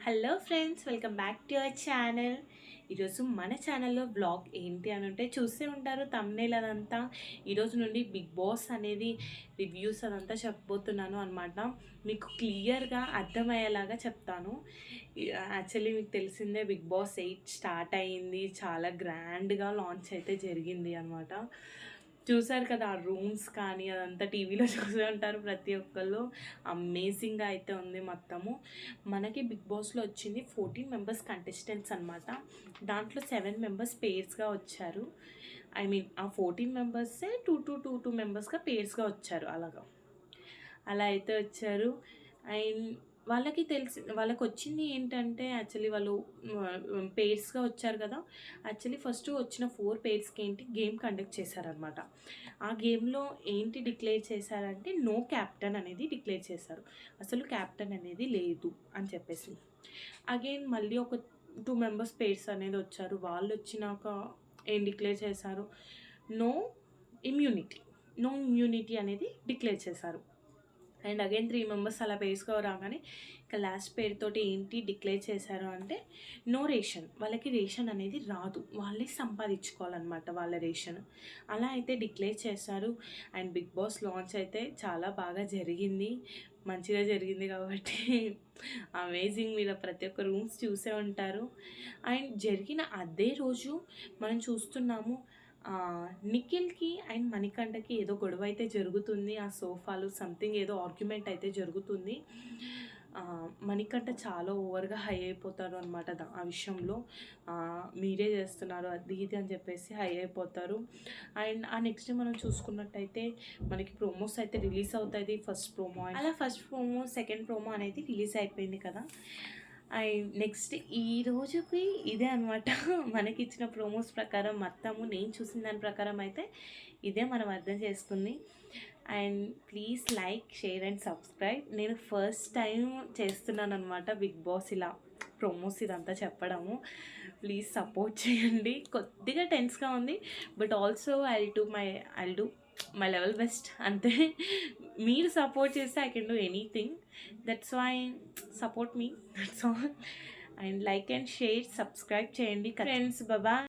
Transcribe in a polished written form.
Hello friends, welcome back to our channel. ఈరోజు మన ఛానల్లో బ్లాగ్ ఏంటి అని అంటే చూసే ఉంటారు తమ్నేల్ అదంతా. ఈరోజు నుండి బిగ్ బాస్ అనేది రివ్యూస్ అదంతా చెప్పబోతున్నాను అనమాట. మీకు క్లియర్గా అర్థమయ్యేలాగా చెప్తాను. యాక్చువల్లీ మీకు తెలిసిందే, బిగ్ బాస్ 8 స్టార్ట్ అయ్యింది. చాలా గ్రాండ్గా లాంచ్ అయితే జరిగింది అనమాట. చూసారు కదా, ఆ రూమ్స్ కానీ అదంతా టీవీలో చూసే ఉంటారు ప్రతి ఒక్కళ్ళు. అమేజింగ్గా అయితే ఉంది మొత్తము. మనకి బిగ్ బాస్లో వచ్చింది 14 మెంబర్స్ కంటెస్టెంట్స్ అనమాట. దాంట్లో 7 మెంబర్స్ పేర్స్గా వచ్చారు. ఐ మీన్ ఆ 14 మెంబర్సే 2 మెంబర్స్గా పేర్స్గా వచ్చారు. అలా అయితే వచ్చారు. అండ్ వాళ్ళకి వచ్చింది ఏంటంటే, యాక్చువల్లీ వాళ్ళు పేర్స్గా వచ్చారు కదా. యాక్చువల్లీ ఫస్ట్ వచ్చిన 4 పేర్స్కి గేమ్ కండక్ట్ చేశారనమాట. ఆ గేమ్లో ఏంటి డిక్లేర్ చేశారంటే, నో క్యాప్టెన్ అనేది డిక్లేర్ చేశారు. అసలు క్యాప్టెన్ అనేది లేదు అని చెప్పేసి. అగైన్ మళ్ళీ ఒక 2 మెంబర్స్ పేర్స్ అనేది వచ్చారు. వాళ్ళు వచ్చినాక ఏం డిక్లేర్ చేశారు, నో ఇమ్యూనిటీ అనేది డిక్లేర్ చేశారు. అండ్ అగైన్ 3 మెంబర్స్ అలా పేర్స్గా రాగానే ఇక లాస్ట్ పేరుతోటి ఏంటి డిక్లేర్ చేశారు అంటే, నో రేషన్. వాళ్ళకి రేషన్ అనేది రాదు, వాళ్ళే సంపాదించుకోవాలన్నమాట వాళ్ళ రేషన్. అలా అయితే డిక్లేర్ చేశారు. అండ్ బిగ్ బాస్ లాంచ్ అయితే చాలా బాగా జరిగింది, మంచిగా జరిగింది కాబట్టి అమేజింగ్. మీరు ప్రతి ఒక్క రూమ్స్ చూసే ఉంటారు. అండ్ జరిగిన అదే రోజు మనం చూస్తున్నాము, నిఖిల్కి అండ్ మణికంఠకి ఏదో గొడవ అయితే జరుగుతుంది. ఆ సోఫాలు సంథింగ్ ఏదో ఆర్గ్యుమెంట్ అయితే జరుగుతుంది. మణికంఠ చాలా ఓవర్గా హై అయిపోతారు అనమాట ఆ విషయంలో. మీరే చేస్తున్నారు అది ఇది అని చెప్పేసి హై అయిపోతారు. అండ్ ఆ నెక్స్ట్ డే మనం చూసుకున్నట్టయితే మనకి ప్రోమోస్ అయితే రిలీజ్ అవుతుంది. ఫస్ట్ ప్రోమో సెకండ్ ప్రోమో అనేది రిలీజ్ అయిపోయింది కదా. అండ్ నెక్స్ట్ ఈ రోజుకి ఇదే అనమాట. మనకి ఇచ్చిన ప్రోమోస్ ప్రకారం మొత్తము నేను చూసిన దాని ప్రకారం అయితే ఇదే మనం అర్థం చేసుకుంది. And please like, share and subscribe. నేను ఫస్ట్ టైం చేస్తున్నాను అనమాట బిగ్ బాస్ ఇలా ప్రోమోస్ ఇదంతా చెప్పడము. ప్లీజ్ సపోర్ట్ చేయండి. కొద్దిగా టెన్స్గా ఉంది, but also I do my level best అంతే. మీరు సపోర్ట్ చేస్తే I can do anything. That's why support me, that's all. And like and share, subscribe చేయండి ఫ్రెండ్స్. బాయ్.